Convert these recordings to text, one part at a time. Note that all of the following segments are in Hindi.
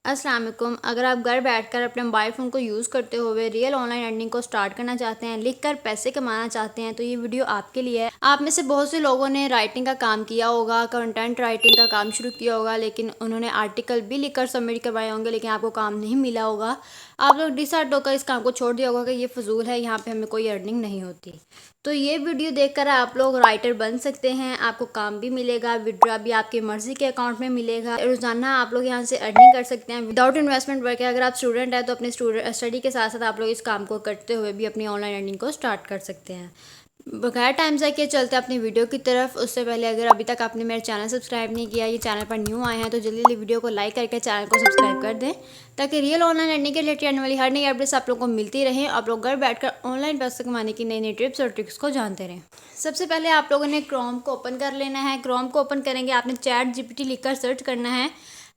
अस्सलाम वालेकुम। अगर आप घर बैठकर अपने मोबाइल फ़ोन को यूज़ करते हुए रियल ऑनलाइन अर्निंग को स्टार्ट करना चाहते हैं, लिखकर पैसे कमाना चाहते हैं, तो ये वीडियो आपके लिए है। आप में से बहुत से लोगों ने राइटिंग का काम किया होगा, कंटेंट राइटिंग का काम शुरू किया होगा, लेकिन उन्होंने आर्टिकल भी लिखकर सबमिट करवाए होंगे, लेकिन आपको काम नहीं मिला होगा। आप लोग डिसहार्ट होकर इस काम को छोड़ दिया होगा कि ये फजूल है, यहाँ पर हमें कोई अर्निंग नहीं होती। तो ये वीडियो देखकर आप लोग राइटर बन सकते हैं, आपको काम भी मिलेगा, विड्रॉ भी आपकी मर्ज़ी के अकाउंट में मिलेगा। रोज़ाना आप लोग यहाँ से अर्निंग कर सकते हैं विदाउट इन्वेस्टमेंट वर्क है। अगर आप स्टूडेंट हैं तो अपने स्टडी के साथ साथ आप लोग इस काम को करते हुए भी अपनी ऑनलाइन अर्निंग को स्टार्ट कर सकते हैं। बगैर टाइम से के चलते अपनी वीडियो की तरफ। उससे पहले अगर अभी तक आपने मेरा चैनल सब्सक्राइब नहीं किया, ये चैनल पर न्यू आए हैं, तो जल्दी जल्दी वीडियो को लाइक करके चैनल को सब्सक्राइब कर दें, ताकि रियल ऑनलाइन अर्निंग के रिलेटेड आने वाली हर नई अपडेट्स आप लोगों को मिलती रहें। आप लोग घर बैठकर ऑनलाइन पैसे कमाने की नई नई टिप्स और ट्रिक्स को जानते रहें। सबसे पहले आप लोगों ने क्रोम को ओपन कर लेना है। क्रोम को ओपन करेंगे, आपने ChatGPT लिखकर सर्च करना है।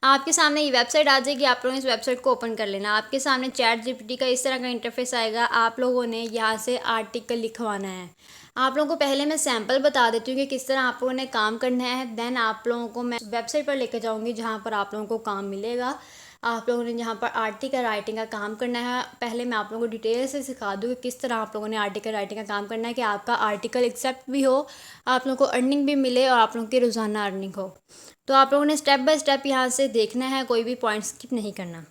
आपके सामने ये वेबसाइट आ जाएगी, आप लोगों ने इस वेबसाइट को ओपन कर लेना। आपके सामने ChatGPT का इस तरह का इंटरफेस आएगा। आप लोगों ने यहाँ से आर्टिकल लिखवाना है। आप लोगों को पहले मैं सैम्पल बता देती हूँ कि किस तरह आप लोगों ने काम करना है। देन आप लोगों को मैं वेबसाइट पर लेकर जाऊँगी जहाँ पर आप लोगों को काम मिलेगा। आप लोगों ने जहाँ पर आर्टिकल राइटिंग का काम करना है, पहले मैं आप लोगों को डिटेल से सिखा दूँ कि किस तरह आप लोगों ने आर्टिकल राइटिंग का काम करना है कि आपका आर्टिकल एक्सेप्ट भी हो, आप लोगों को अर्निंग भी मिले और आप लोगों की रोज़ाना अर्निंग हो। तो आप लोगों ने स्टेप बाय स्टेप यहाँ से देखना है, कोई भी पॉइंट स्किप नहीं करना।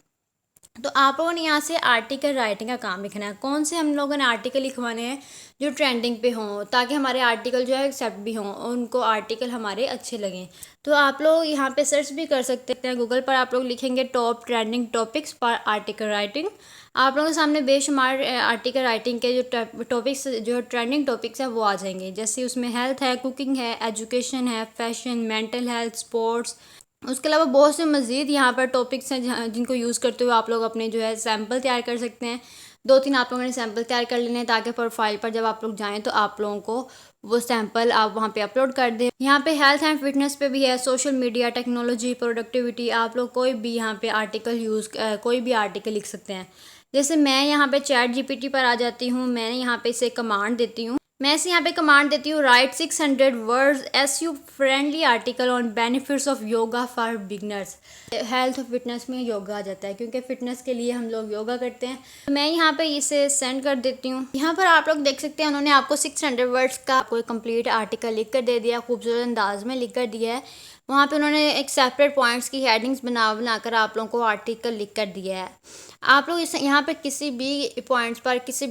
तो आप लोगों ने यहाँ से आर्टिकल राइटिंग का काम लिखना है। कौन से हम लोगों ने आर्टिकल लिखवाने हैं जो ट्रेंडिंग पे हों, ताकि हमारे आर्टिकल जो है एक्सेप्ट भी हों और उनको आर्टिकल हमारे अच्छे लगें। तो आप लोग यहाँ पे सर्च भी कर सकते हैं गूगल पर। आप लोग लिखेंगे top trending topics for article writing. आप लोगों के सामने बेशुमार आर्टिकल राइटिंग के जो टॉपिक्स जो ट्रेंडिंग टॉपिक्स हैं वो आ जाएंगे। जैसे उसमें हेल्थ है, कुकिंग है, एजुकेशन है, फैशन, मेंटल हेल्थ, स्पोर्ट्स। उसके अलावा बहुत से मज़ीद यहाँ पर टॉपिक्स हैं जिनको यूज़ करते हुए आप लोग अपने जो है सैम्पल तैयार कर सकते हैं। 2-3 आप लोगों ने सैम्पल तैयार कर लेने हैं, ताकि प्रोफाइल पर जब आप लोग जाएँ तो आप लोगों को वो सैम्पल आप वहाँ पे अपलोड कर दें। यहाँ पे हेल्थ एंड फिटनेस पे भी है, सोशल मीडिया, टेक्नोलॉजी, प्रोडक्टिविटी। आप लोग कोई भी यहाँ पे आर्टिकल कोई भी आर्टिकल लिख सकते हैं। जैसे मैं यहाँ पे ChatGPT पर आ जाती हूँ, मैंने यहाँ पे इसे कमांड देती हूँ। मैं इसे यहाँ पे कमांड देती हूँ, right 600 words SEO friendly article on benefits of yoga for beginners. Health और फिटनेस में योगा आ जाता है, क्योंकि फिटनेस के लिए हम लोग योगा करते हैं। तो मैं यहाँ पे इसे सेंड कर देती हूँ। यहाँ पर आप लोग देख सकते हैं, उन्होंने आपको 600 वर्ड्स का कोई कंप्लीट आर्टिकल लिख कर दे दिया, खूबसूरत अंदाज में लिख कर दिया है। वहाँ पे उन्होंने एक सेपरेट पॉइंट्स की हेडिंग्स बनाकर आप लोगों को आर्टिकल लिख कर दिया है। आप लोग इस यहाँ पे किसी भी पॉइंट्स पर किसी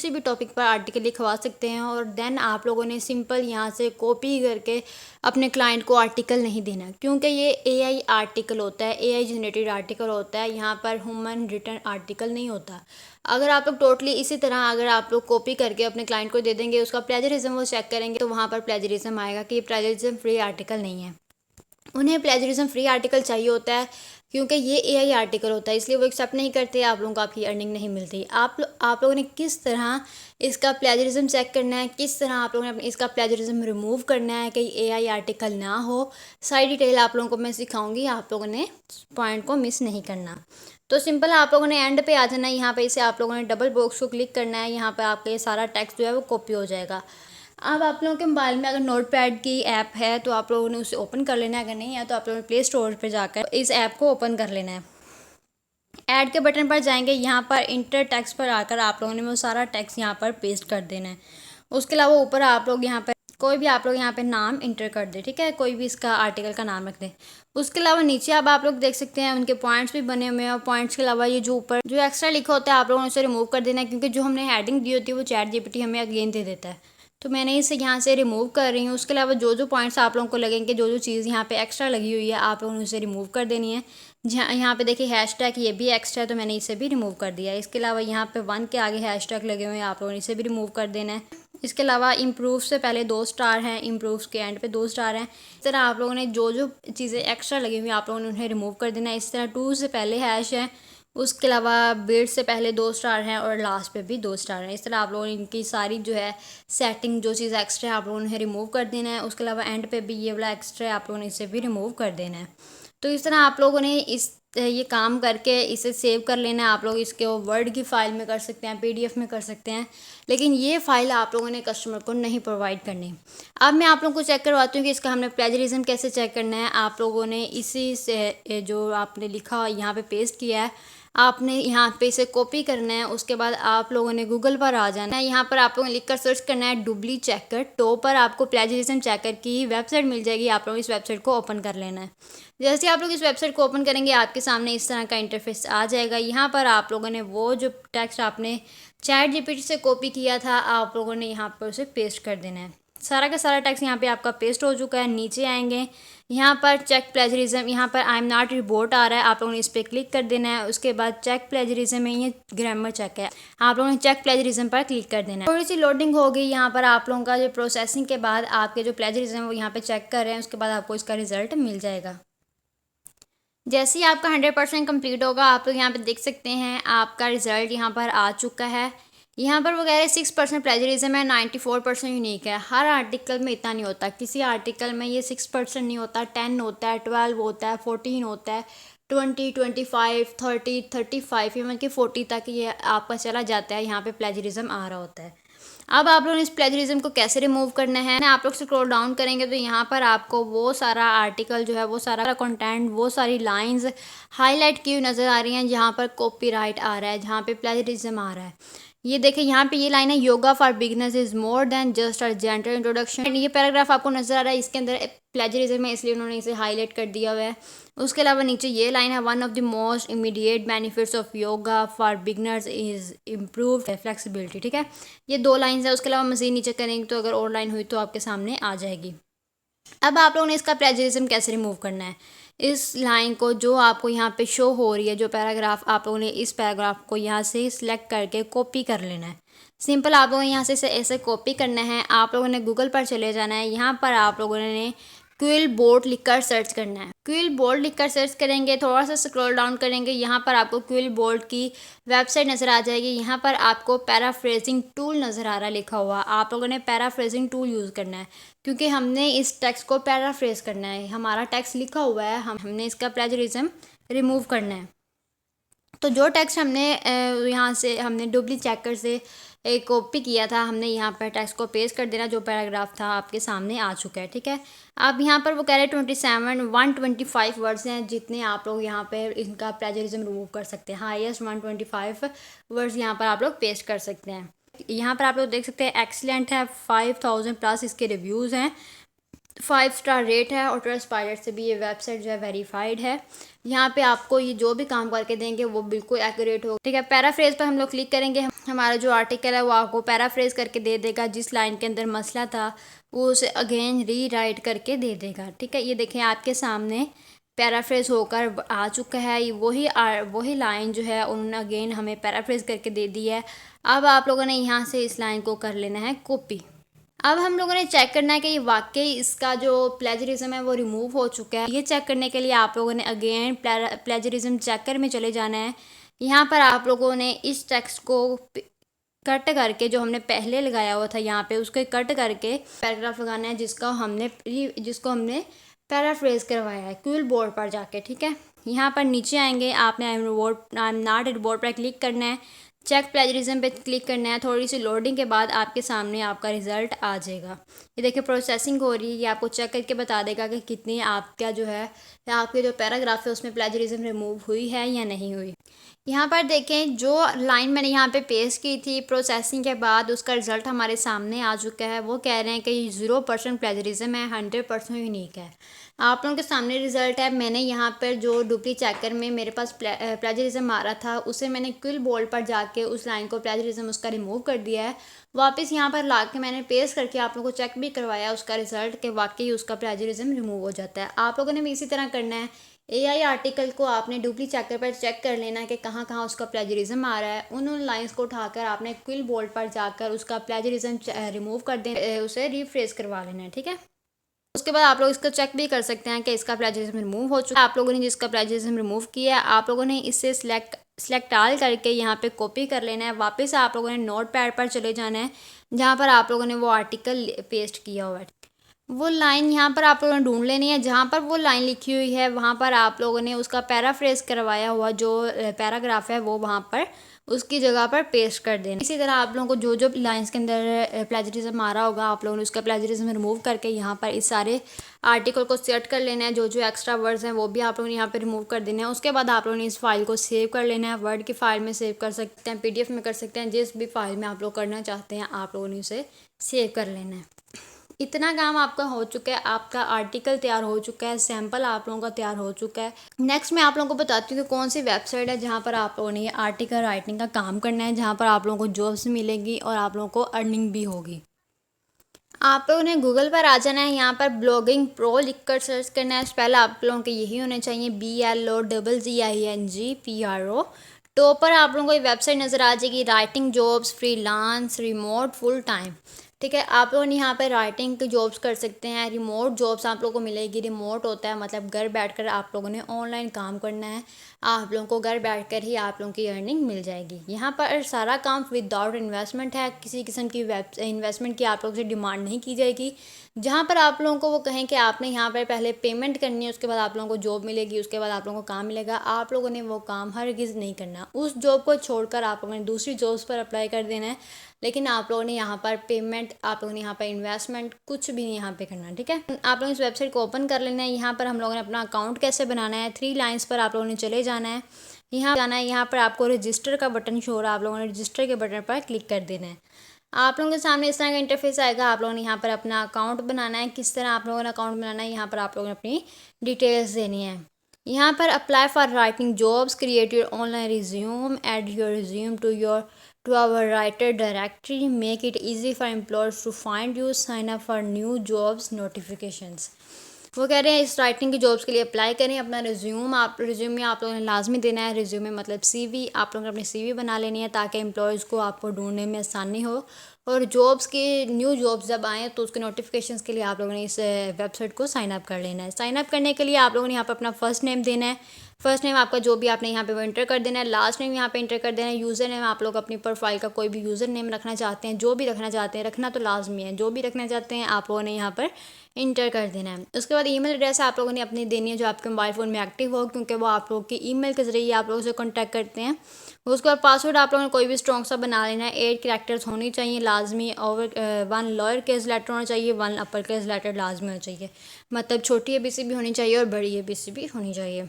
भी टॉपिक पर आर्टिकल लिखवा सकते हैं, और देन आप लोगों ने सिंपल यहाँ से कॉपी करके अपने क्लाइंट को आर्टिकल नहीं देना, क्योंकि ये AI आर्टिकल होता है, AI जनरेटेड आर्टिकल होता है। यहाँ पर ह्यूमन रिटन आर्टिकल नहीं होता। अगर आप लोग टोटली इसी तरह अगर आप लोग कॉपी करके अपने क्लाइंट को दे देंगे, उसका प्लेजरिज्म वो चेक करेंगे, तो वहाँ पर प्लेजरिज्म आएगा कि ये प्लेजरिज्म फ्री आर्टिकल नहीं है। उन्हें प्लेजरिज्म फ्री आर्टिकल चाहिए होता है, क्योंकि ये AI आर्टिकल होता है, इसलिए वो एक्सेप्ट नहीं करते। आप लोगों को आपकी अर्निंग नहीं मिलती। आप लोगों ने किस तरह इसका प्लेजरिज्म चेक करना है, किस तरह आप लोगों ने इसका प्लेजरिज्म रिमूव करना है कि AI आर्टिकल ना हो, सारी डिटेल आप लोगों को मैं सिखाऊंगी। आप लोगों ने पॉइंट को मिस नहीं करना। तो सिंपल आप लोगों ने एंड पे आ जाना है। यहाँ पे इसे आप लोगों ने डबल बॉक्स को क्लिक करना है। यहाँ पर आपका ये सारा टेक्स्ट जो है वो कॉपी हो जाएगा। अब आप लोगों के मोबाइल में अगर नोटपैड की ऐप है तो आप लोगों ने उसे ओपन कर लेना है। अगर नहीं है तो आप लोगों ने प्ले स्टोर पर जाकर इस ऐप को ओपन कर लेना है। ऐड के बटन पर जाएंगे, यहाँ पर इंटर टेक्स्ट पर आकर आप लोगों ने वो सारा टेक्स्ट यहाँ पर पेस्ट कर देना है। उसके अलावा ऊपर आप लोग यहाँ पर कोई भी आप लोग यहाँ पे नाम इंटर कर दे, ठीक है, कोई भी इसका आर्टिकल का नाम रख दें। उसके अलावा नीचे अब आप लोग देख सकते हैं उनके पॉइंट्स भी बने हुए हैं, और पॉइंट्स के अलावा ये जो ऊपर जो एक्स्ट्रा लिखा होता है आप लोगों ने उसे रिमूव कर देना है, क्योंकि जो हमने हेडिंग दी होती है वो ChatGPT हमें अगेन दे देता है। तो मैंने इसे यहाँ से रिमूव कर रही हूँ। उसके अलावा जो पॉइंट्स आप लोगों को लगेंगे, जो चीज़ यहाँ पे एक्स्ट्रा लगी हुई है, आप लोगों ने उसे रिमूव कर देनी है। यहाँ पे देखिए हैशटैग ये भी एक्स्ट्रा है, तो मैंने इसे भी रिमूव कर दिया है। इसके अलावा यहाँ पे 1 के आगे हैशटैग लगे हुए हैं, आप लोगों ने इसे भी रिमूव कर देना है। इसके अलावा इम्प्रूव से पहले 2 स्टार हैं, इम्प्रूव के एंड पे 2 स्टार हैं। इस तरह आप लोगों ने जो चीज़ें एक्स्ट्रा लगी हुई हैं आप लोगों ने उन्हें रिमूव कर देना है। इस तरह 2 से पहले हैश है, उसके अलावा बीट से पहले 2 स्टार हैं, और लास्ट पे भी 2 स्टार हैं। इस तरह आप लोगों ने इनकी सारी जो है सेटिंग जो चीज़ एक्स्ट्रा है आप लोगों ने रिमूव कर देना है। उसके अलावा एंड पे भी ये वाला एक्स्ट्रा है, आप लोगों ने इसे भी रिमूव कर देना है। तो इस तरह आप लोगों ने इस ये काम करके इसे सेव कर लेना है। आप लोग इसके वर्ड की फ़ाइल में कर सकते हैं, पीडीएफ में कर सकते हैं, लेकिन ये फ़ाइल आप लोगों ने कस्टमर को नहीं प्रोवाइड करनी। अब मैं आप लोगों को चेक करवाती हूँ कि इसका हमने प्लेजरिज्म कैसे चेक करना है। आप लोगों ने इसी से जो आपने लिखा यहाँ पे पेस्ट किया है, आपने यहाँ पे इसे कॉपी करना है। उसके बाद आप लोगों ने गूगल पर आ जाना है। यहाँ पर आप लोगों ने लिख कर सर्च करना है डुबली चेकर। टॉप पर आपको प्लेजरिज्म चेकर की वेबसाइट मिल जाएगी। आप लोग इस वेबसाइट को ओपन कर लेना है। जैसे ही आप लोग इस वेबसाइट को ओपन करेंगे, आपके सामने इस तरह का इंटरफेस आ जाएगा। यहाँ पर आप लोगों ने वो जो टेक्स्ट आपने चैट जीपीटी से कॉपी किया था, आप लोगों ने यहाँ पर उसे पेस्ट कर देना है। सारा का सारा टेक्स्ट यहाँ पे आपका पेस्ट हो चुका है। नीचे आएंगे, यहाँ पर चेक प्लेजरिज्म, यहाँ पर आई एम नॉट रिपोर्ट आ रहा है, आप लोगों ने इस पर क्लिक कर देना है। उसके बाद चेक प्लेजरिज्म में ये ग्रामर चेक है, आप लोगों ने चेक प्लेजरिज्म पर क्लिक कर देना है। थोड़ी सी लोडिंग हो गई। यहाँ पर आप लोगों का जो प्रोसेसिंग के बाद आपके जो प्लेजरिज्म वो यहाँ पे चेक कर रहे हैं, उसके बाद आपको इसका रिजल्ट मिल जाएगा। जैसे ही आपका 100% कंप्लीट होगा, आप लोग यहाँ पे देख सकते हैं आपका रिजल्ट यहाँ पर आ चुका है। यहाँ पर वो कह रहे हैं 6% प्लेजरिज्म है, 94% यूनिक है। हर आर्टिकल में इतना नहीं होता, किसी आर्टिकल में ये 6% नहीं होता, 10 होता है, 12 होता है, 14 होता है, 20, 25, 30, 35, इवन कि 40 तक ये आपका चला जाता है। यहाँ पे प्लेजरिज्म आ रहा होता है। अब आप लोगों ने इस प्लेजरिज्म को कैसे रिमूव करना है, आप लोग स्क्रॉल डाउन करेंगे तो यहाँ पर आपको वो सारा आर्टिकल जो है, वो सारा कंटेंट, वो सारी लाइंस हाईलाइट की हुई नज़र आ रही हैं जहाँ पर कॉपीराइट आ रहा है, जहाँ पे प्लेजरिज्म आ रहा है। ये देखिए यहाँ पे ये लाइन है, yoga for beginners is more than just a gentle introduction. ये पैराग्राफ आपको नजर आ रहा है, इसके अंदर प्लेजरिज्म है, इसलिए उन्होंने इसे हाईलाइट कर दिया हुआ है। उसके अलावा नीचे ये लाइन है, one of the most immediate benefits of yoga for beginners is improved flexibility. ठीक है, ये 2 लाइन्स है। उसके अलावा मज़ीद नीचे करेंगे तो अगर और लाइन हुई तो आपके सामने आ जाएगी। अब आप लोगों ने इसका प्लेजरिज्म कैसे रिमूव करना है, इस लाइन को जो आपको यहाँ पे शो हो रही है, जो पैराग्राफ, आप लोगों ने इस पैराग्राफ को यहाँ से सिलेक्ट करके कॉपी कर लेना है। सिंपल आप लोगों ने यहाँ से ऐसे कॉपी करना है। आप लोगों ने गूगल पर चले जाना है। यहाँ पर आप लोगों ने क्विल बोर्ड लिखकर सर्च करना है। क्विल बोर्ड लिखकर सर्च करेंगे, थोड़ा सा स्क्रॉल डाउन करेंगे, यहाँ पर आपको क्विल बोर्ड की वेबसाइट नज़र आ जाएगी। यहाँ पर आपको पैराफ्रेजिंग टूल नज़र आ रहा है लिखा हुआ, आप लोगों ने पैराफ्रेजिंग टूल यूज़ करना है, क्योंकि हमने इस टेक्स्ट को पैराफ्रेज करना है। हमारा टेक्स्ट लिखा हुआ है, हमने इसका प्लेजरिज्म रिमूव करना है। तो जो टेक्स्ट हमने यहाँ से हमने डुबली चेकर से एक कॉपी किया था, हमने यहाँ पर टेक्स्ट को पेस्ट कर देना। जो पैराग्राफ था आपके सामने आ चुका है। ठीक है, अब यहाँ पर वो कह रहे हैं 125 वर्ड्स हैं जितने आप लोग यहाँ पे इनका प्लेजरिज्म रिमूव कर सकते हैं। हाईएस्ट 125 वर्ड्स यहाँ पर आप लोग पेस्ट कर सकते हैं। यहाँ पर आप लोग देख सकते हैं एक्सीलेंट है, 5000 प्लस इसके रिव्यूज़ हैं, 5 स्टार रेट है, और ट्रस्टपाइलट से भी ये वेबसाइट जो है वेरीफाइड है। यहाँ पे आपको ये जो भी काम करके देंगे वो बिल्कुल एक्यूरेट हो। ठीक है, पैराफ्रेज पर हम लोग क्लिक करेंगे, हमारा जो आर्टिकल है वो आपको पैराफ्रेज करके दे देगा। जिस लाइन के अंदर मसला था वो उसे अगेन रीराइट करके दे देगा। ठीक है, ये देखें आपके सामने पैराफ्रेज होकर आ चुका है। वही लाइन जो है उन्होंने अगेन हमें पैराफ्रेज करके दे दी है। अब आप लोगों ने यहाँ से इस लाइन को कर लेना है कॉपी। अब हम लोगों ने चेक करना है कि ये वाकई इसका जो प्लेजरिज्म है वो रिमूव हो चुका है। ये चेक करने के लिए आप लोगों ने अगेन प्लेजरिज्म चेकर में चले जाना है। यहाँ पर आप लोगों ने इस टेक्स्ट को कट करके, जो हमने पहले लगाया हुआ था यहाँ पे, उसको कट करके पैराग्राफ लगाना है जिसको हमने पैराफ्रेज करवाया है क्विल बोर्ड पर जाके। ठीक है, यहाँ पर नीचे आएंगे, आपने आई एम नॉट बोर्ड पर क्लिक करना है, चेक प्लेजरिज्म पे क्लिक करना है। थोड़ी सी लोडिंग के बाद आपके सामने आपका रिजल्ट आ जाएगा। ये देखिए प्रोसेसिंग हो रही है, ये आपको चेक करके बता देगा कि कितनी आपका जो है, आपके जो पैराग्राफ है उसमें प्लेजरिज्म रिमूव हुई है या नहीं हुई। यहाँ पर देखें, जो लाइन मैंने यहाँ पे पेस्ट की थी प्रोसेसिंग के बाद, उसका रिजल्ट हमारे सामने आ चुका है। वो कह रहे हैं कि 0% प्लेजरिज्म है, 100% यूनिक है। आप लोगों के सामने रिजल्ट है। मैंने यहाँ पर जो डुबली चेकर में मेरे पास प्लेजरिज्म आ रहा था, उसे मैंने क्विल बोर्ड पर जाके उस लाइन को प्लेजरिज्म उसका रिमूव कर दिया है। वापस यहाँ पर ला के मैंने पेस्ट करके आप लोगों को चेक भी करवाया उसका रिजल्ट, कि वाकई उसका प्लेजरिज्म रिमूव हो जाता है। आप लोगों ने भी इसी तरह करना है। एआई आर्टिकल को आपने डुबली चेकर पर चेक कर लेना कि कहाँ कहाँ उसका प्लेजरिज्म आ रहा है। उन लाइंस को उठाकर आपने क्विल बोर्ड पर जाकर उसका प्लेजरिज्म रिमूव कर देना, उसे रिफ्रेश करवा लेना है। ठीक है, उसके बाद आप लोग इसको चेक भी कर सकते हैं कि इसका प्लेजरिज्म रिमूव हो चुका है। आप लोगों ने जिसका प्लेजरिज्म रिमूव किया है, आप लोगों ने इससे सिलेक्ट आल करके यहाँ पे कॉपी कर लेना है। वापस आप लोगों ने नोट पैड पर चले जाना है जहाँ पर आप लोगों ने वो आर्टिकल पेस्ट किया हुआ है। वो लाइन यहाँ पर आप लोगों ने ढूंढ लेनी है, जहाँ पर वो लाइन लिखी हुई है वहाँ पर आप लोगों ने उसका पैराफ्रेज करवाया हुआ जो पैराग्राफ है वो वहाँ पर उसकी जगह पर पेस्ट कर देना। इसी तरह आप लोगों को जो जो लाइंस के अंदर प्लेजरिज्म आ रहा होगा आप लोगों ने उसका प्लेजरिज्म रिमूव करके यहाँ पर इस सारे आर्टिकल को सेट कर लेना है। जो जो एक्स्ट्रा वर्ड्स हैं वो भी आप लोगों ने यहाँ पर रिमूव कर देना है। उसके बाद आप लोगों ने इस फाइल को सेव कर लेना है। वर्ड की फाइल में सेव कर सकते हैं, PDF में कर सकते हैं, जिस भी फाइल में आप लोग करना चाहते हैं आप लोगों ने उसे सेव कर लेना है। इतना काम आपका हो चुका है, आपका आर्टिकल तैयार हो चुका है, सैंपल आप लोगों का तैयार हो चुका है। नेक्स्ट मैं आप लोगों को बताती हूँ कि कौन सी वेबसाइट है जहाँ पर आप लोगों ने ये आर्टिकल राइटिंग का काम करना है, जहाँ पर आप लोगों को जॉब्स मिलेगी और आप लोगों को अर्निंग भी होगी। आप लोगों ने गूगल पर आ जाना है, यहाँ पर ब्लॉगिंग प्रो लिख कर सर्च करना है। पहले आप लोगों के यही होने चाहिए BLOGGING PRO। टॉप पर आप लोगों को ये वेबसाइट नज़र आ जाएगी, writing jobs freelance remote full time. ठीक है, आप लोग यहाँ पे राइटिंग की जॉब्स कर सकते हैं, रिमोट जॉब्स आप लोगों को मिलेगी। रिमोट होता है मतलब घर बैठकर आप लोगों ने ऑनलाइन काम करना है, आप लोगों को घर बैठकर ही आप लोगों की अर्निंग मिल जाएगी। यहाँ पर सारा काम विदाउट इन्वेस्टमेंट है, किसी किस्म की इन्वेस्टमेंट की आप लोगों से डिमांड नहीं की जाएगी। जहाँ पर आप लोगों को वो कहें कि आपने यहाँ पर पहले पेमेंट करनी है, उसके बाद आप लोगों को जॉब मिलेगी, उसके बाद आप लोगों को काम मिलेगा, आप लोगों ने वो काम हरगिज़ नहीं करना। उस जॉब को छोड़कर आप लोगों ने दूसरी जॉब्स पर अप्लाई कर देना है, लेकिन आप लोगों ने यहाँ पर पेमेंट, आप लोगों ने यहाँ पर इन्वेस्टमेंट कुछ भी नहीं यहाँ पे करना। ठीक है, आप लोग इस वेबसाइट को ओपन कर लेना है। यहाँ पर हम लोगों ने अपना अकाउंट कैसे बनाना है, 3 लाइंस पर आप लोगों ने चले जाना है। यहाँ जाना है, यहाँ पर आपको रजिस्टर का बटन शो हो रहा है, आप लोगों ने रजिस्टर के बटन पर क्लिक कर देना है। आप लोगों के सामने इस तरह का इंटरफेस आएगा। आप लोगों ने यहाँ पर अपना अकाउंट बनाना है। किस तरह आप लोगों ने अकाउंट बनाना है, यहाँ पर आप लोगों ने अपनी डिटेल्स देनी है। यहाँ पर apply for writing jobs, create your online resume, add your resume to our writer directory, make it easy for employers to find you, sign up for new jobs notifications। वो कह रहे हैं इस राइटिंग की जॉब्स के लिए अप्लाई करें। अपना रिज्यूम में आप लोगों ने लाजमी देना है। रिज्यूम में मतलब CV, आप लोगों ने अपनी CV बना लेनी है ताकि एम्प्लॉयज़ को आपको ढूंढने में आसानी हो। और जॉब्स की न्यू जॉब्स जब आएँ तो उसके नोटिफिकेशंस के लिए आप लोगों ने इस वेबसाइट को साइन अप कर लेना है। साइन अप करने के लिए आप लोगों ने यहाँ पर अपना फर्स्ट नेम देना है। फर्स्ट नेम आपका जो भी आपने यहाँ पे वो इंटर कर देना है। लास्ट नेम यहाँ पे इंटर कर देना है। यूज़र नेम आप लोग अपनी प्रोफाइल का कोई भी यूज़र नेम रखना चाहते हैं, जो भी रखना चाहते हैं, रखना तो लाजमी है, जो भी रखना चाहते हैं आप लोगों ने यहाँ पर इंटर कर देना है। उसके बाद ईमेल एड्रेस आप लोगों ने अपनी देनी है जो आपके मोबाइल फ़ोन में एक्टिव हो, क्योंकि वो आप लोग की ईमेल के ज़रिए आप लोगों से कॉन्टैक्ट करते हैं। उसके बाद पासवर्ड आप लोगों ने कोई भी स्ट्रॉन्ग सा बना लेना है। 8 कैरेक्टर्स होनी चाहिए लाजमी, और 1 लोअर केस लेटर होना चाहिए, 1 अपर केस लेटर लाजमी होना चाहिए। मतलब छोटी ABCD होनी चाहिए और बड़ी ABCD होनी चाहिए।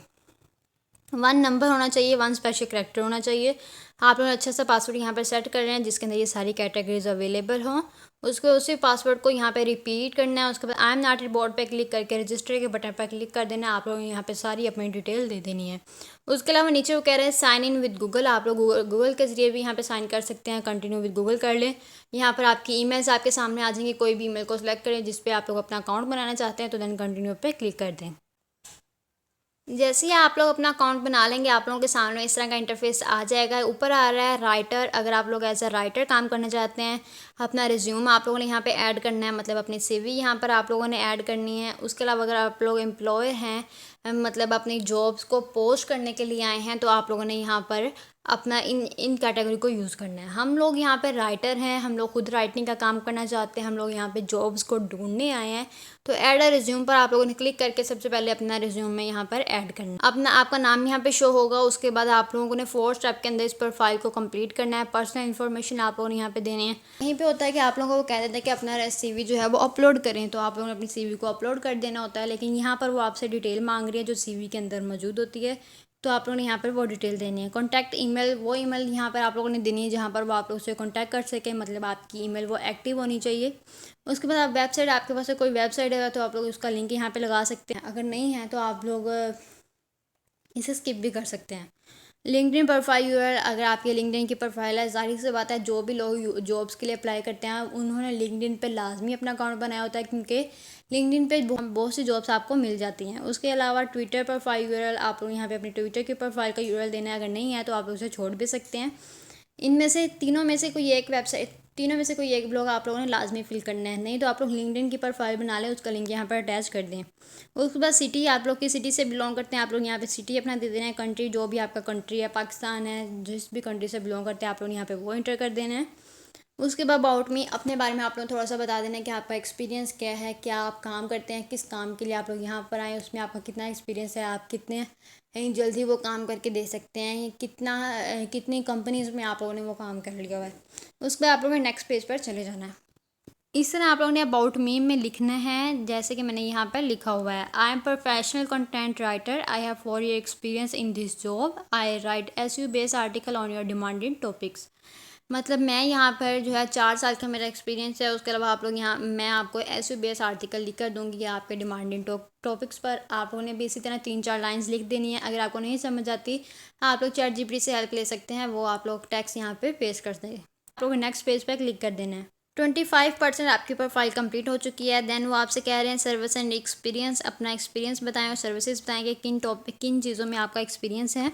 1 नंबर होना चाहिए, 1 स्पेशल कैरेक्टर होना चाहिए। आप लोग अच्छा सा पासवर्ड यहाँ पर सेट कर रहे हैं जिसके अंदर ये सारी कैटेगरीज अवेलेबल हों। उसको उसी पासवर्ड को यहाँ पे रिपीट करना है। उसके बाद आई एम नॉट बोर्ड पे क्लिक करके रजिस्टर के बटन पर क्लिक कर देना है। आप लोग यहाँ पे सारी अपनी डिटेल दे देनी है। उसके अलावा नीचे वो कह रहे हैं साइन इन विद गूगल। आप लोग गूगल के जरिए भी यहाँ पे साइन कर सकते हैं। कंटिन्यू विद गूगल कर लें। यहाँ पर आपकी ईमेल्स आपके सामने आ जाएंगी। कोई भी ईमेल को सिलेक्ट करें जिस पे आप लोग अपना अकाउंट बनाना चाहते हैं, तो देन कंटिन्यू पे क्लिक कर दें। जैसे ही आप लोग अपना अकाउंट बना लेंगे आप लोगों के सामने इस तरह का इंटरफेस आ जाएगा। ऊपर आ रहा है राइटर। अगर आप लोग एज अ राइटर काम करना चाहते हैं, अपना रिज्यूम आप लोगों ने यहाँ पे ऐड करना है, मतलब अपनी CV यहाँ पर आप लोगों ने ऐड करनी है। उसके अलावा अगर आप लोग एम्प्लॉय हैं, मतलब अपनी जॉब्स को पोस्ट करने के लिए आए हैं, तो आप लोगों ने यहाँ पर अपना इन कैटेगरी को यूज़ करना है। हम लोग यहाँ पे राइटर हैं, हम लोग खुद राइटिंग का काम करना चाहते हैं, हम लोग यहाँ पे जॉब्स को ढूंढने आए हैं। तो ऐड अ रिज्यूम पर आप लोगों ने क्लिक करके सबसे पहले अपना रिज्यूम में यहाँ पर ऐड करना है। अपना आपका नाम यहाँ पे शो होगा। उसके बाद आप लोगों ने 4 स्टेप के अंदर इस प्रोफाइल को कंप्लीट करना है। पर्सनल इन्फॉर्मेशन आप लोगों ने यहाँ पे देनी है। यहीं पे होता है कि आप लोगों को कह देते हैं कि अपना CV जो है वो अपलोड करें, तो आप लोगों ने अपनी CV को अपलोड कर देना होता है। लेकिन यहाँ पर वो आपसे डिटेल मांग रही है जो CV के अंदर मौजूद होती है, तो आप लोगों ने यहाँ पर वो डिटेल देनी है। कॉन्टैक्ट ईमेल, वो ईमेल यहाँ पर आप लोगों ने देनी है जहाँ पर वो आप लोग से कॉन्टैक्ट कर सकें, मतलब आपकी ईमेल वो एक्टिव होनी चाहिए। उसके बाद आप वेबसाइट, आपके पास कोई वेबसाइट है तो आप लोग उसका लिंक यहाँ पे लगा सकते हैं। अगर नहीं है तो आप लोग इसे स्किप भी कर सकते हैं। लिंक्डइन प्रोफाइल यूआरएल, अगर आपकी लिंक्डइन की प्रोफाइल है, जाहिर सी बात है जो भी लोग जॉब्स के लिए अप्लाई करते हैं उन्होंने लिंक्डइन पे लाजमी अपना अकाउंट बनाया होता है, क्योंकि लिंक्डइन पे बहुत सी जॉब्स आपको मिल जाती हैं। उसके अलावा ट्विटर प्रोफाइल यूआरएल, आप लोग यहाँ पे अपनी ट्विटर की प्रोफाइल का यूआरएल देना है। अगर नहीं है तो आप लोग उसे छोड़ भी सकते हैं। इनमें से तीनों में से कोई एक वेबसाइट, तीनों में से कोई एक ब्लॉग आप लोगों ने लाजमी फिल करना है। नहीं तो आप लोग लिंक्डइन की प्रोफाइल बना लें, उसका लिंक यहाँ पर अटैच कर दें। उसके बाद सिटी, आप लोग की सिटी से बिलोंग करते हैं, आप लोग यहाँ पे सिटी अपना दे देना है। कंट्री, जो भी आपका कंट्री है, पाकिस्तान है, जिस भी कंट्री से बिलोंग करते हैं आप लोग यहाँ पे वो इंटर कर देना है। उसके बाद अबाउट मी, अपने बारे में आप लोग थोड़ा सा बता देना कि आपका एक्सपीरियंस क्या है, क्या आप काम करते हैं, किस काम के लिए आप लोग यहाँ पर आए, उसमें आपका कितना एक्सपीरियंस है, आप कितने जल्दी वो काम करके दे सकते हैं, कितनी कंपनीज़ में आप लोगों ने वो काम कर लिया हुआ है। उसके बाद आप लोगों ने नेक्स्ट पेज पर चले जाना है। इस तरह आप लोगों ने अबाउट मी में लिखना है, जैसे कि मैंने यहाँ पर लिखा हुआ है, I am professional content writer, I have 4 year experience in this job, I right SEO based article on your demanding topics. मतलब मैं यहाँ पर जो है 4 साल का मेरा एक्सपीरियंस है। उसके अलावा आप लोग यहाँ, मैं आपको SEO बेस्ड आर्टिकल लिख कर दूँगी आपके डिमांडिंग टॉपिक्स पर। आप लोगों ने भी इसी तरह 3-4 लाइन्स लिख देनी है। अगर आपको नहीं समझ आती, आप लोग ChatGPT से हेल्प ले सकते हैं, वो आप लोग टेक्स्ट यहाँ पे पेस्ट कर देंगे। आप लोग नेक्स्ट पेज पर क्लिक कर देना है। 25% आपकी प्रोफाइल कंप्लीट हो चुकी है। देन वो आपसे कह रहे हैं सर्विस एंड एक्सपीरियंस, अपना एक्सपीरियंस बताएं और सर्विसेज बताएं कि किन चीज़ों में आपका एक्सपीरियंस है।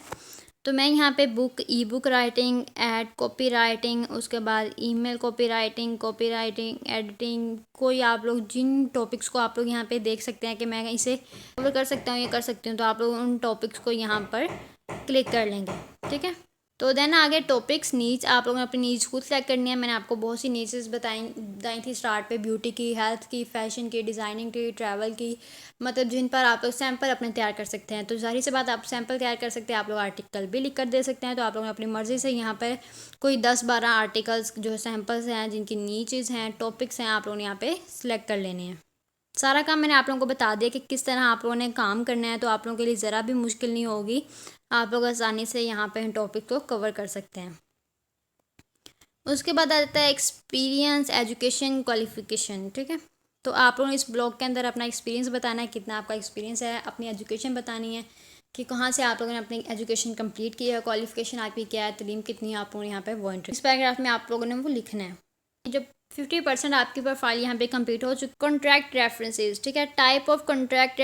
तो मैं यहाँ पे ई book writing, ad copy writing, उसके बाद ईमेल कॉपी राइटिंग, एडिटिंग, कोई आप लोग जिन टॉपिक्स को आप लोग यहाँ पे देख सकते हैं कि मैं इसे कवर कर सकता हूँ, ये कर सकती हूँ, तो आप लोग उन टॉपिक्स को यहाँ पर क्लिक कर लेंगे। ठीक है, तो देन आगे टॉपिक्स नीच, आप लोगों ने अपनी नीच खुद सेलेक्ट करनी है। मैंने आपको बहुत सी नीचेस बताई थी स्टार्ट पे, ब्यूटी की, हेल्थ की, फैशन की, डिज़ाइनिंग की, ट्रैवल की, मतलब जिन पर आप लोग सैम्पल अपने तैयार कर सकते हैं। तो जाहिर सी बात, आप सैम्पल तैयार कर सकते हैं, आप लोग आर्टिकल भी लिख कर दे सकते हैं। तो आप लोग अपनी मर्ज़ी से यहाँ पर कोई 10-12 आर्टिकल्स जो सैम्पल्स हैं, जिनकी नीचेज़ हैं, टॉपिक्स हैं, आप लोगों ने यहाँ पर सिलेक्ट कर लेने हैं। सारा काम मैंने आप लोगों को बता दिया कि किस तरह आप लोगों ने काम करना है, तो आप लोगों के लिए ज़रा भी मुश्किल नहीं होगी, आप लोग आसानी से यहाँ पे टॉपिक को कवर कर सकते हैं। उसके बाद आ जाता है एक्सपीरियंस, एजुकेशन, क्वालिफिकेशन। ठीक है, तो आप लोगों ने इस ब्लॉग के अंदर अपना एक्सपीरियंस बताना है, कितना आपका एक्सपीरियंस है, अपनी एजुकेशन बतानी है कि कहाँ से आप लोगों ने अपनी एजुकेशन कंप्लीट की है, क्वालिफिकेशन आपकी क्या है, तालीम कितनी है आप लोगों ने यहाँ पे वो इंट्रेस्ट, इस पैराग्राफ में आप लोगों ने वो लिखना है। जब 50% आपकी प्रोफाइल यहाँ पे कंप्लीट हो चुकी। कॉन्ट्रैक्ट रेफरेंसेस, ठीक है, type of contract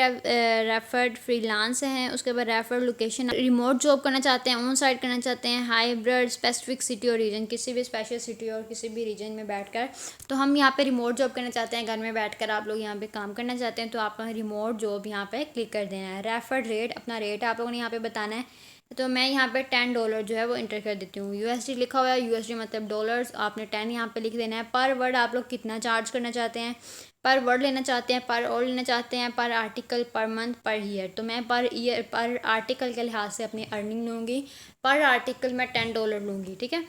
referred freelance है। उसके बाद रेफर्ड लोकेशन, रिमोट जॉब करना चाहते हैं, ऑन साइट करना चाहते हैं, हाइब्रिड, स्पेसिफिक सिटी और रीजन, किसी भी स्पेशल सिटी और किसी भी रीजन में बैठकर। तो हम यहाँ पे रिमोट जॉब करना चाहते हैं, घर में बैठकर आप लोग यहाँ पे काम करना चाहते हैं, तो आप रिमोट जॉब यहाँ पे क्लिक कर देना है। रेफर्ड रेट, अपना रेट आप लोगों ने यहाँ पे बताना है। तो मैं यहाँ पे $10 जो है वो इंटर कर देती हूँ। USD लिखा हुआ है, USD मतलब डॉलर्स, आपने 10 यहाँ पे लिख देना है। पर वर्ड आप लोग कितना चार्ज करना चाहते हैं, पर वर्ड लेना चाहते हैं, पर ऑल लेना चाहते हैं, पर article, per month, per year. तो मैं पर आर्टिकल के लिहाज से अपनी अर्निंग लूँगी, पर आर्टिकल मैं $10 लूँगी। ठीक है,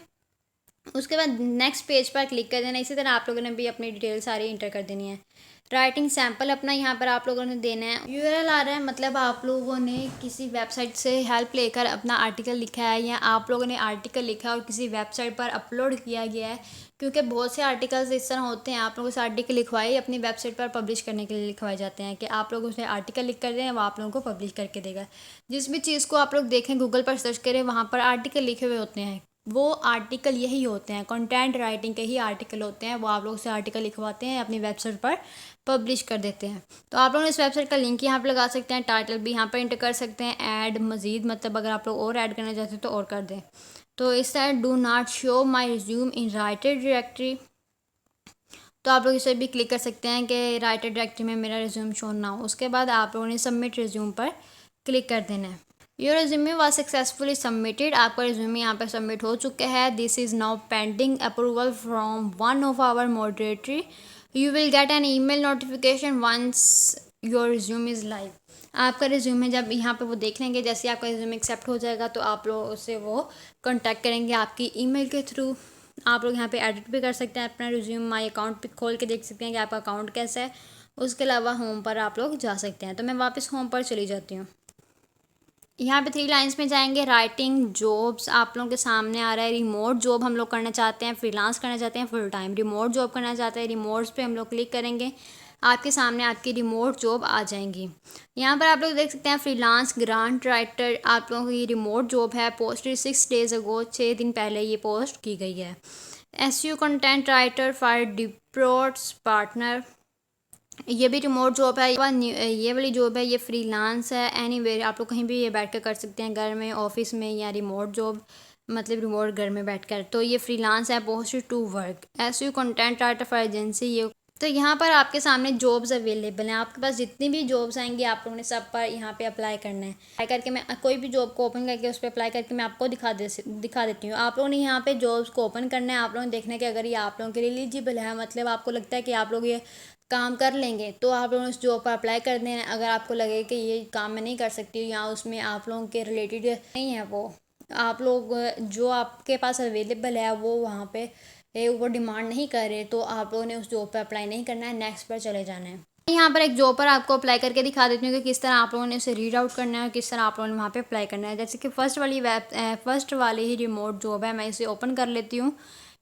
उसके बाद नेक्स्ट पेज पर क्लिक कर देना। इसी तरह आप लोगों ने भी अपनी डिटेल सारी इंटर कर देनी है। राइटिंग सैम्पल अपना यहाँ पर आप लोगों ने देना है। URL आ रहा है, मतलब आप लोगों ने किसी वेबसाइट से हेल्प लेकर अपना आर्टिकल लिखा है, या आप लोगों ने आर्टिकल लिखा है और किसी वेबसाइट पर अपलोड किया गया है। क्योंकि बहुत से आर्टिकल्स इस तरह होते हैं, आप लोगों से आर्टिकल लिखवाए अपनी वेबसाइट पर पब्लिश करने के लिए लिखवाए जाते हैं कि आप लोग उसे आर्टिकल लिख कर दें, वो आप लोगों को पब्लिश करके देगा। जिस भी चीज़ को आप लोग देखें, गूगल पर सर्च करें, वहाँ पर आर्टिकल लिखे हुए होते हैं, वो आर्टिकल यही होते हैं, कंटेंट राइटिंग के ही आर्टिकल होते हैं। वो आप लोग से आर्टिकल लिखवाते हैं, अपनी वेबसाइट पर पब्लिश कर देते हैं। तो आप लोग इस वेबसाइट का लिंक यहाँ पर लगा सकते हैं, टाइटल भी यहाँ पर इंटर कर सकते हैं, ऐड मज़ीद, मतलब अगर आप लोग और ऐड करना चाहते हैं तो और कर दें। तो इस तरह do not show my resume in writer directory, तो आप लोग इसे भी क्लिक कर सकते हैं कि राइटर डायरेक्टरी में मेरा रिज्यूम शो ना हो। उसके बाद आप लोगों ने सबमिट रिज्यूम पर क्लिक कर देना है। Your resume was successfully submitted, आपका रिज्यूमे यहाँ पर सबमिट हो चुका है। This is now pending approval from one of our moderators, you will get an email notification once your resume is live. आपका रिज्यूमे जब यहाँ पे वो देख लेंगे, जैसे आपका रिज्यूमे एक्सेप्ट हो जाएगा, तो आप लोग उससे वो कांटेक्ट करेंगे आपकी ईमेल के थ्रू। आप लोग यहाँ पे एडिट भी कर सकते हैं अपना रिज्यूम, माई अकाउंट पे खोल के देख सकते हैं कि आपका अकाउंट कैसा है। उसके अलावा होम पर आप लोग जा सकते हैं। तो मैं वापस होम पर चली जाती हूँ। यहाँ पे 3 लाइंस में जाएंगे, राइटिंग जॉब्स आप लोगों के सामने आ रहा है। रिमोट जॉब हम लोग करना चाहते हैं, फ्रीलांस करना चाहते हैं, फुल टाइम रिमोट जॉब करना चाहते हैं। रिमोट्स पे हम लोग क्लिक करेंगे, आपके सामने आपकी रिमोट जॉब आ जाएंगी। यहाँ पर आप लोग देख सकते हैं फ्रीलांस ग्रांट राइटर, आप लोगों की रिमोट जॉब है, पोस्टेड 6 days अगो, 6 दिन पहले ये पोस्ट की गई है। SEO कंटेंट राइटर फॉर डिप्रोट्स पार्टनर, ये भी रिमोट जॉब है। ये वाली जॉब है, ये फ्रीलांस है, एनीवेयर आप लोग कहीं भी ये बैठ कर कर सकते हैं, घर में, ऑफिस में, या रिमोट जॉब मतलब रिमोट घर में बैठकर। तो ये फ्रीलांस है, posted to work. SEO content writer for agency, ये तो यहाँ पर आपके सामने जॉब्स अवेलेबल हैं। आपके पास जितनी भी जॉब्स आएंगी आप लोगों ने सब पर यहाँ पे अप्लाई करना है। अप्लाई करके मैं कोई भी जॉब को ओपन करके उस पर अप्लाई करके मैं आपको दिखा देती हूँ। आप लोगों ने यहाँ पे जॉब्स को ओपन करना है। आप लोगों ने देखना है कि अगर ये आप लोगों के लिए एलिजिबल है, मतलब आपको लगता है कि आप लोग ये काम कर लेंगे, तो आप लोगों ने उस जॉब पर अप्लाई कर देना है। अगर आपको लगे कि ये काम मैं नहीं कर सकती या उसमें आप लोगों के रिलेटेड नहीं है, वो आप लोग जो आपके पास अवेलेबल है वो वहाँ पे वो डिमांड नहीं कर रहे, तो आप लोगों ने उस जॉब पर अप्लाई नहीं करना है, नेक्स्ट पर चले जाना है। यहाँ पर एक जॉब पर आपको अप्लाई करके दिखा देती हूँ कि किस तरह आप लोगों ने उसे रीड आउट करना है और किस तरह आप लोगों ने वहाँ पे अप्लाई करना है। जैसे कि फर्स्ट वाली ही रिमोट जॉब है, मैं इसे ओपन कर लेती हूँ।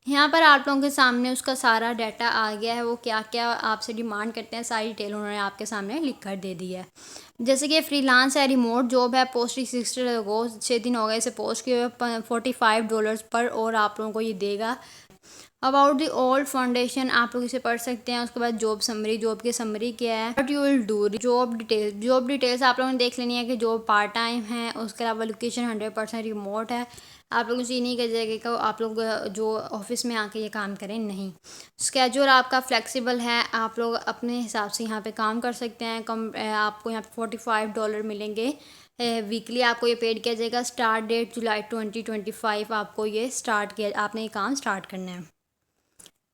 यहाँ पर आप लोगों के सामने उसका सारा डाटा आ गया है, वो क्या क्या आपसे डिमांड करते हैं सारी डिटेल उन्होंने आपके सामने लिख कर दे दी है। जैसे कि फ्रीलांस है, रिमोट जॉब है, पोस्ट 60 को 6 दिन हो गए इसे पोस्ट किए हुए, $45 पर, और आप लोगों को ये देगा। अबाउट द ओल्ड फाउंडेशन आप लोग इसे पढ़ सकते हैं। उसके बाद जॉब समरी, जॉब की समरी क्या है, what you will do, job details आप लोगों ने देख लेनी है कि जॉब पार्ट टाइम है। उसके अलावा लोकेशन 100% रिमोट है। आप लोगों से ये नहीं कह जाएगा कि आप लोग जो ऑफिस में आके ये काम करें, नहीं। स्केड्यूल आपका फ्लेक्सिबल है, आप लोग अपने हिसाब से यहाँ पे काम कर सकते हैं। आपको यहाँ पे $45 मिलेंगे वीकली, आपको ये पेड किया जाएगा। स्टार्ट डेट जुलाई 2025 आपको ये आपने ये काम स्टार्ट करना है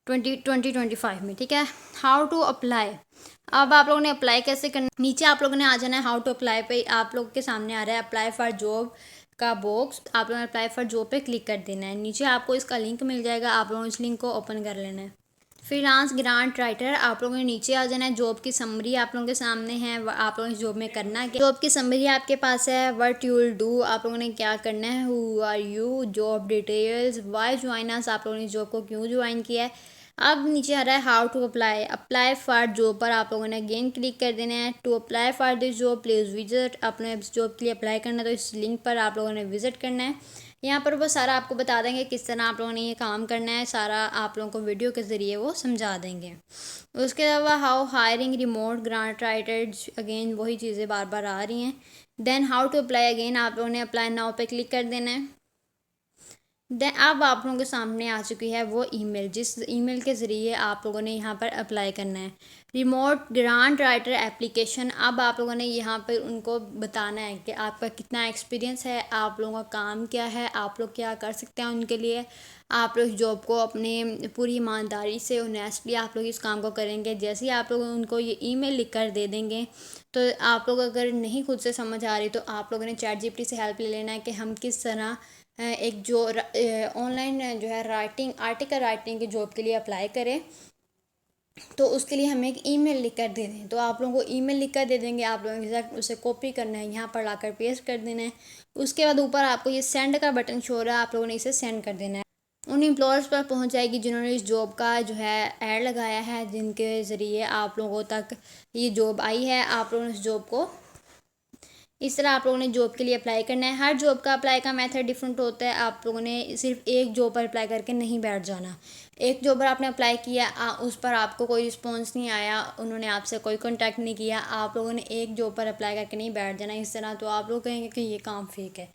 2025 में, ठीक है। हाउ टू अप्लाई, अब आप लोगों ने अप्लाई कैसे करना, नीचे आप लोगों ने आ जाना है। हाउ टू अप्लाई पे आप लोग के सामने आ रहा है अप्लाई फॉर जॉब का बॉक्स, आप लोगों ने अप्लाई फॉर जॉब पे क्लिक कर देना है। नीचे आपको इसका लिंक मिल जाएगा, आप लोगों ने इस लिंक को ओपन कर लेना है। फ्रीलांस ग्रांट राइटर, आप लोगों ने नीचे आ जाना है। जॉब की समरी आप लोगों के सामने है, आप लोगों ने जॉब में करना है। जॉब की समरी आपके पास है। व्हाट यू विल डू, आप लोगों ने क्या करना है। Who are you, job details, why join us, आप लोगों ने जॉब को क्यों ज्वाइन किया है। अब नीचे आ रहा है how to apply for job पर आप लोगों ने अगेन क्लिक कर देना है। To apply for this job please visit, आपने इस जॉब के लिए अप्लाई करना है तो इस लिंक पर आप लोगों ने विजिट करना है। यहाँ पर वो सारा आपको बता देंगे किस तरह आप लोगों ने ये काम करना है, सारा आप लोगों को वीडियो के ज़रिए वो समझा देंगे। उसके अलावा how hiring remote grant writer, again वही चीज़ें बार बार आ रही हैं। Then how to apply, again आप लोगों ने अप्लाई नाउ पे क्लिक कर देना है। देन अब आप लोगों के सामने आ चुकी है वो ईमेल, जिस ईमेल के ज़रिए आप लोगों ने यहाँ पर अप्लाई करना है। रिमोट ग्रांट राइटर एप्लीकेशन, अब आप लोगों ने यहाँ पर उनको बताना है कि आपका कितना एक्सपीरियंस है, आप लोगों का काम क्या है, आप लोग क्या कर सकते हैं उनके लिए। आप लोग जॉब को अपने पूरी ईमानदारी से ऑनेस्टली आप लोग इस काम को करेंगे। जैसे ही आप लोग उनको ये ईमेल लिख कर दे देंगे, तो आप लोग अगर नहीं खुद से समझ आ रही तो आप लोगों ने चैट जीपीटी से हेल्प ले लेना है कि हम किस तरह एक जो ऑनलाइन जो है आर्टिकल राइटिंग की जॉब के लिए अप्लाई करें। तो उसके लिए हमें एक ईमेल लिख कर दे दें, तो आप लोगों को ईमेल लिख कर दे देंगे। आप लोगों के उसे कॉपी करना है, यहाँ पर लाकर पेस्ट कर देना है। उसके बाद ऊपर आपको ये सेंड का बटन शो हो रहा है, आप लोगों ने इसे सेंड कर देना है। उन एम्प्लॉयर्स पर पहुंच जाएगी जिन्होंने इस जॉब का जो है ऐड लगाया है, जिनके ज़रिए आप लोगों तक ये जॉब आई है। आप लोगों ने इस जॉब को इस तरह आप लोगों ने जॉब के लिए अप्लाई करना है। हर जॉब का अप्लाई का मेथड डिफरेंट होता है। आप लोगों ने सिर्फ एक जॉब पर अप्लाई करके नहीं बैठ जाना। एक जॉब पर आपने अप्लाई किया, उस पर आपको कोई रिस्पॉन्स नहीं आया, उन्होंने आपसे कोई कांटेक्ट नहीं किया, आप लोगों ने एक जॉब पर अप्लाई करके नहीं बैठ जाना इस तरह, तो आप लोग कहेंगे कि ये काम फेक है।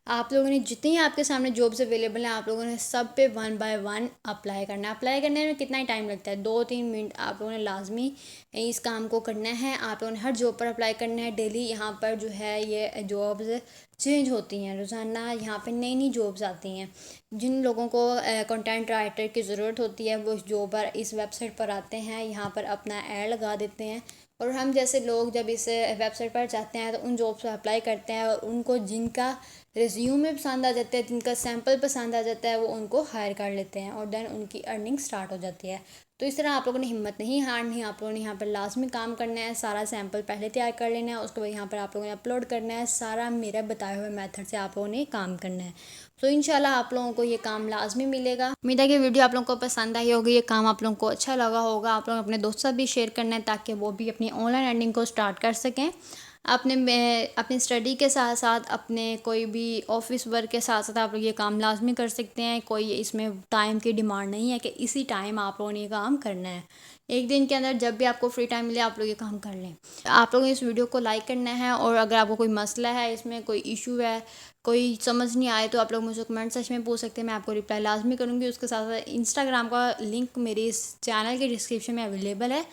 आप लोगों ने जितनी आपके सामने जॉब्स अवेलेबल हैं आप लोगों ने सब पे 1 बाय 1 अप्लाई करना है। अप्लाई करने में कितना ही टाइम लगता है, 2-3 मिनट आप लोगों ने लाजमी इस काम को करना है। आप लोगों ने हर जॉब पर अप्लाई करना है। डेली यहाँ पर जो है ये जॉब्स चेंज होती हैं, रोज़ाना यहाँ पे नई नई जॉब्स आती हैं। जिन लोगों को कंटेंट राइटर की ज़रूरत होती है वो इस जॉब पर इस वेबसाइट पर आते हैं, यहाँ पर अपना ऐड लगा देते हैं, और हम जैसे लोग जब इस वेबसाइट पर जाते हैं तो उन जॉब्स पर अप्लाई करते हैं, और उनको जिनका रिज्यूमे पसंद आ जाता है, जिनका सैंपल पसंद आ जाता है, वो उनको हायर कर लेते हैं और देन उनकी अर्निंग स्टार्ट हो जाती है। तो इस तरह आप लोगों ने हिम्मत नहीं हारनी, आप लोगों ने यहाँ पर लाजमी काम करना है। सारा सैंपल पहले तैयार कर लेना है, उसके बाद यहाँ पर आप लोगों ने अपलोड करना है। सारा मेरा बताए हुए मेथड से आप लोगों ने काम करना है। तो इंशाल्लाह आप लोगों को ये काम लाजमी मिलेगा। उम्मीद है कि वीडियो आप लोगों को पसंद आई होगी, ये काम आप लोगों को अच्छा लगा होगा। आप लोग अपने दोस्तों से भी शेयर करना है ताकि वो भी अपनी ऑनलाइन अर्निंग को स्टार्ट कर सकें। अपनी स्टडी के साथ साथ अपने कोई भी ऑफिस वर्क के साथ साथ आप लोग ये काम लाजमी कर सकते हैं। कोई इसमें टाइम की डिमांड नहीं है कि इसी टाइम आप लोगों ने ये काम करना है। एक दिन के अंदर जब भी आपको फ्री टाइम मिले आप लोग ये काम कर लें। आप लोगों ने इस वीडियो को लाइक करना है, और अगर आपको कोई मसला है, इसमें कोई इशू है, कोई समझ नहीं आए, तो आप लोग मुझे कमेंट सेक्शन में पूछ सकते हैं, मैं आपको रिप्लाई लाजमी करूँगी। उसके साथ साथ इंस्टाग्राम का लिंक मेरे इस चैनल के डिस्क्रिप्शन में अवेलेबल है,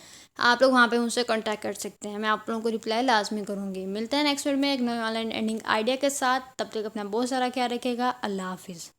आप लोग वहाँ पे मुझसे कांटेक्ट कर सकते हैं, मैं आप लोगों को रिप्लाई लाजमी करूँगी। मिलते हैं नेक्स्ट वीडियो में एक नए ऑनलाइन अर्निंग आइडिया के साथ, तब तक अपना बहुत सारा ख्याल रखिएगा। अल्लाह हाफिज़।